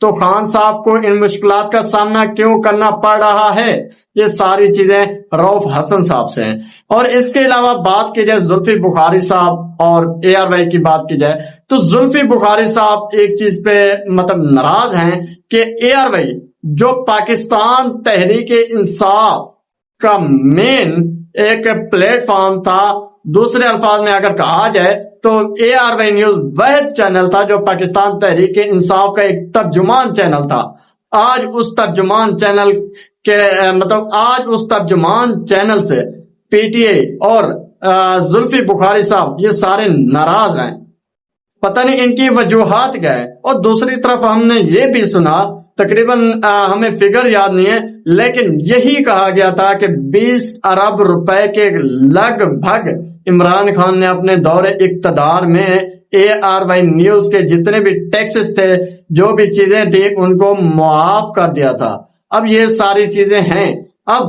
تو خان صاحب کو ان مشکلات کا سامنا کیوں کرنا پڑ رہا ہے؟ یہ ساری چیزیں رؤف حسن صاحب سے ہیں۔ اور اس کے علاوہ بات کی جائے زلفی بخاری صاحب اور اے آر وائی کی بات کی جائے تو زلفی بخاری صاحب ایک چیز پہ ناراض ہیں کہ اے آر وائی جو پاکستان تحریک انصاف کا مین ایک پلیٹ فارم تھا، دوسرے الفاظ میں اگر کہا جائے تو اے آر وائی نیوز وہ چینل تھا جو پاکستان تحریک انصاف کا ایک ترجمان چینل تھا۔ آج اس ترجمان چینل کے آج اس ترجمان چینل سے پی ٹی آئی اور زلفی بخاری صاحب یہ سارے ناراض ہیں، پتہ نہیں ان کی وجوہات کیا ہے۔ اور دوسری طرف ہم نے یہ بھی سنا، تقریباً ہمیں فگر یاد نہیں ہے، لیکن یہی کہا گیا تھا کہ 20 ارب روپے کے لگ بھگ عمران خان نے اپنے دور اقتدار میں اے آر وائی نیوز کے جتنے بھی ٹیکسز تھے، جو بھی چیزیں تھی، ان کو معاف کر دیا تھا۔ اب یہ ساری چیزیں ہیں۔ اب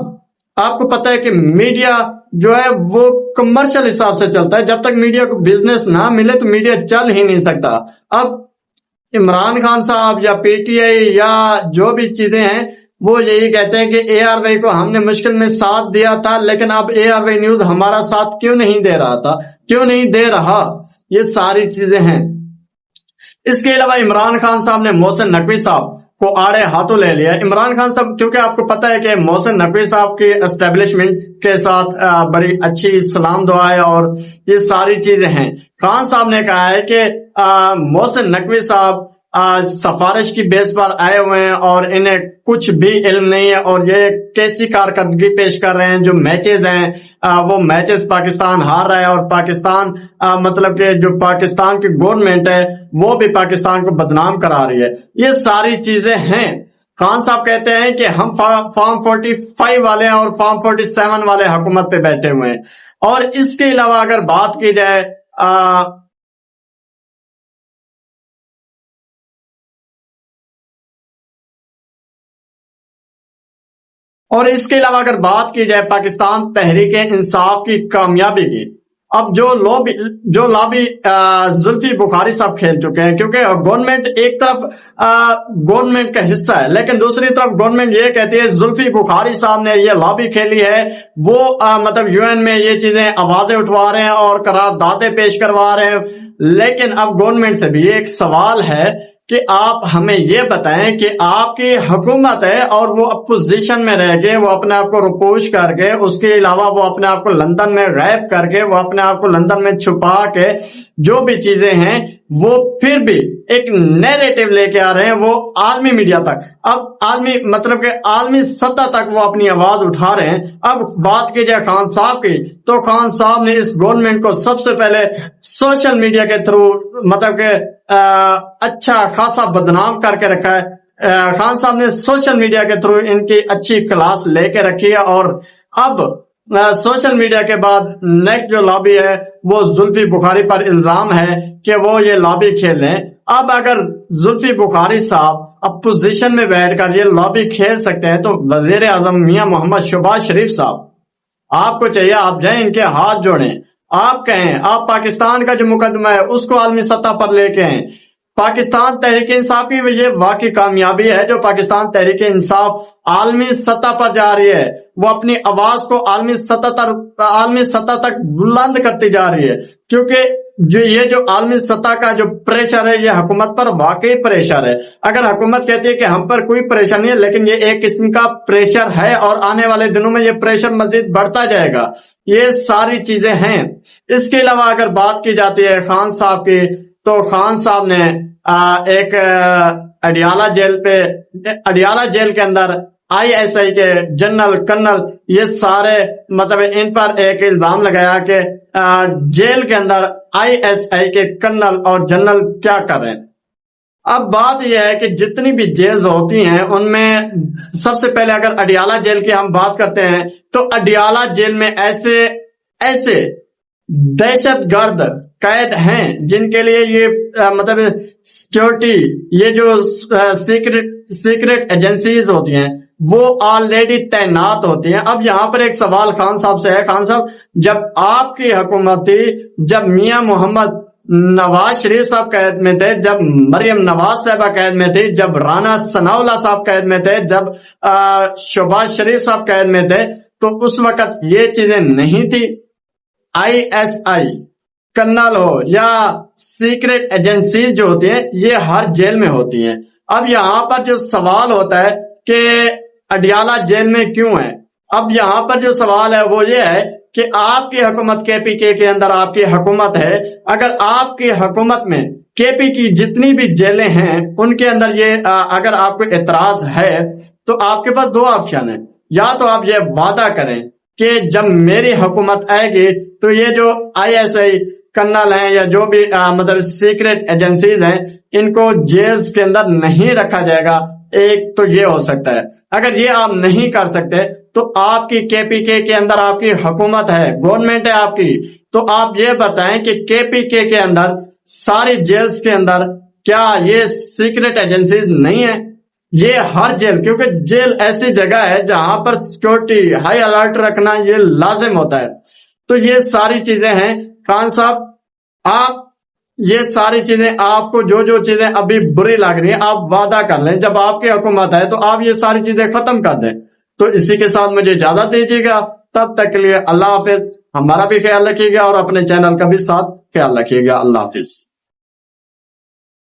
آپ کو پتہ ہے کہ میڈیا جو ہے وہ کمرشل حساب سے چلتا ہے، جب تک میڈیا کو بزنس نہ ملے تو میڈیا چل ہی نہیں سکتا۔ اب عمران خان صاحب یا پی ٹی آئی یا جو بھی چیزیں ہیں وہ یہی کہتے ہیں کہ اے آر وائی کو ہم نے مشکل میں ساتھ دیا تھا، لیکن اب اے آر وائی نیوز ہمارا ساتھ کیوں نہیں دے رہا تھا، کیوں نہیں دے رہا؟ یہ ساری چیزیں ہیں۔ اس کے علاوہ عمران خان صاحب نے محسن نقوی صاحب کو آڑے ہاتھوں لے لیا۔ عمران خان صاحب، کیونکہ آپ کو پتا ہے کہ محسن نقوی صاحب کی اسٹیبلشمنٹ کے ساتھ بڑی اچھی سلام دعا ہے اور یہ ساری چیزیں ہیں۔ خان صاحب نے کہا ہے کہ محسن نقوی صاحب سفارش کی بیس پر آئے ہوئے ہیں اور انہیں کچھ بھی علم نہیں ہے، اور یہ کیسی کارکردگی پیش کر رہے ہیں۔ جو میچز ہیں وہ میچز پاکستان ہار رہا ہے، اور پاکستان کہ جو پاکستان کی گورنمنٹ ہے وہ بھی پاکستان کو بدنام کرا رہی ہے۔ یہ ساری چیزیں ہیں۔ خان صاحب کہتے ہیں کہ ہم فارم 45 والے ہیں اور فارم 47 والے حکومت پہ بیٹھے ہوئے ہیں۔ اور اس کے علاوہ اگر بات کی جائے پاکستان تحریک انصاف کی کامیابی کی، اب جو لابی زلفی بخاری صاحب کھیل چکے ہیں، کیونکہ گورنمنٹ ایک طرف گورنمنٹ کا حصہ ہے، لیکن دوسری طرف گورنمنٹ یہ کہتی ہے زلفی بخاری صاحب نے یہ لابی کھیلی ہے، وہ یو این میں یہ چیزیں آوازیں اٹھوا رہے ہیں اور قراردادیں پیش کروا رہے ہیں۔ لیکن اب گورنمنٹ سے بھی یہ ایک سوال ہے کہ آپ ہمیں یہ بتائیں کہ آپ کی حکومت ہے اور وہ اپوزیشن میں رہ کے، وہ اپنے آپ کو رپوش کر کے، اس کے علاوہ وہ اپنے آپ کو لندن میں غائب کر کے، وہ اپنے آپ کو لندن میں چھپا کے جو بھی چیزیں ہیں، وہ پھر بھی ایک نیریٹو لے کے آ رہے ہیں، وہ عالمی میڈیا تک، اب عالمی سطح تک وہ اپنی آواز اٹھا رہے ہیں۔ اب بات کی جائے خان صاحب کی، تو خان صاحب نے اس گورنمنٹ کو سب سے پہلے سوشل میڈیا کے تھرو اچھا خاصا بدنام کر کے رکھا ہے۔ خان صاحب نے سوشل میڈیا کے تھرو ان کی اچھی کلاس لے کے رکھی ہے، اور اب سوشل میڈیا کے بعد نیکسٹ جو لابی ہے وہ زلفی بخاری پر الزام ہے کہ وہ یہ لابی کھیل رہے ہیں۔ اب اگر زلفی بخاری صاحب اپوزیشن میں بیٹھ کر یہ لابی کھیل سکتے ہیں تو وزیر اعظم میاں محمد شہباز شریف صاحب، آپ کو چاہیے آپ جائیں ان کے ہاتھ جوڑیں، آپ کہیں، آپ پاکستان کا جو مقدمہ ہے اس کو عالمی سطح پر لے کے آئیں۔ پاکستان تحریک انصاف کی یہ واقعی کامیابی ہے جو پاکستان تحریک انصاف عالمی سطح پر جا رہی ہے، وہ اپنی آواز کو عالمی سطح تک بلند کرتی جا رہی ہے، کیونکہ جو عالمی سطح کا جو پریشر ہے یہ حکومت پر واقعی پریشر ہے۔ اگر حکومت کہتی ہے کہ ہم پر کوئی پریشر نہیں ہے، لیکن یہ ایک قسم کا پریشر ہے اور آنے والے دنوں میں یہ پریشر مزید بڑھتا جائے گا۔ یہ ساری چیزیں ہیں۔ اس کے علاوہ اگر بات کی جاتی ہے خان صاحب کی، تو خان صاحب نے ایک اڈیالہ جیل کے اندر آئی ایس آئی کے جنرل کرنل یہ سارے ان پر ایک الزام لگایا کہ جیل کے اندر آئی ایس آئی کے کرنل اور جنرل کیا کر رہے ہیں۔ اب بات یہ ہے کہ جتنی بھی جیلز ہوتی ہیں ان میں سب سے پہلے اگر اڈیالہ جیل کی ہم بات کرتے ہیں تو اڈیالہ جیل میں ایسے دہشت گرد قید ہیں جن کے لیے یہ سیکیورٹی، یہ جو سیکرٹ ایجنسیز ہوتی ہیں وہ آلریڈی تعینات ہوتی ہیں۔ اب یہاں پر ایک سوال خان صاحب سے ہے، خان صاحب جب آپ کی حکومت تھی، جب میاں محمد نواز شریف صاحب قید میں تھے، جب مریم نواز صاحبہ قید میں تھی، جب رانا ثناءاللہ صاحب قید میں تھے، جب شہباز شریف صاحب قید میں تھے، تو اس وقت یہ چیزیں نہیں تھی۔ آئی ایس آئی کرنل ہو یا سیکرٹ ایجنسیز جو ہوتی ہیں یہ ہر جیل میں ہوتی ہیں۔ اب یہاں پر جو سوال ہوتا ہے کہ اڈیالہ جیل میں کیوں ہے، اب یہاں پر جو سوال ہے وہ یہ ہے کہ آپ کی حکومت کے پی کے اندر آپ کی حکومت ہے، اگر آپ کی حکومت میں کے پی کی جتنی بھی جیلیں ہیں ان کے اندر یہ اگر آپ کو اعتراض ہے تو آپ کے پاس دو آپشن ہیں، یا تو آپ یہ وعدہ کریں کہ جب میری حکومت آئے گی تو یہ جو آئی ایس آئی کرنل ہیں یا جو بھی مطلب سیکرٹ ایجنسیز ہیں ان کو جیلز کے اندر نہیں رکھا جائے گا، ایک تو یہ ہو سکتا ہے۔ اگر یہ آپ نہیں کر سکتے تو آپ کی کے پی کے اندر آپ کی حکومت ہے، گورنمنٹ ہے آپ کی، تو آپ یہ بتائیں کہ کے پی کے اندر ساری جیلز کے اندر کیا یہ سیکرٹ ایجنسیز نہیں ہیں؟ یہ ہر جیل، کیونکہ جیل ایسی جگہ ہے جہاں پر سیکورٹی ہائی الرٹ رکھنا یہ لازم ہوتا ہے۔ تو یہ ساری چیزیں ہیں خان صاحب، آپ یہ ساری چیزیں آپ کو جو چیزیں ابھی بری لگ رہی ہیں آپ وعدہ کر لیں، جب آپ کی حکومت ہے تو آپ یہ ساری چیزیں ختم کر دیں۔ تو اسی کے ساتھ مجھے اجازت دیجیے گا، تب تک کے لیے اللہ حافظ، ہمارا بھی خیال رکھیے گا اور اپنے چینل کا بھی ساتھ خیال رکھیے گا۔ اللہ حافظ۔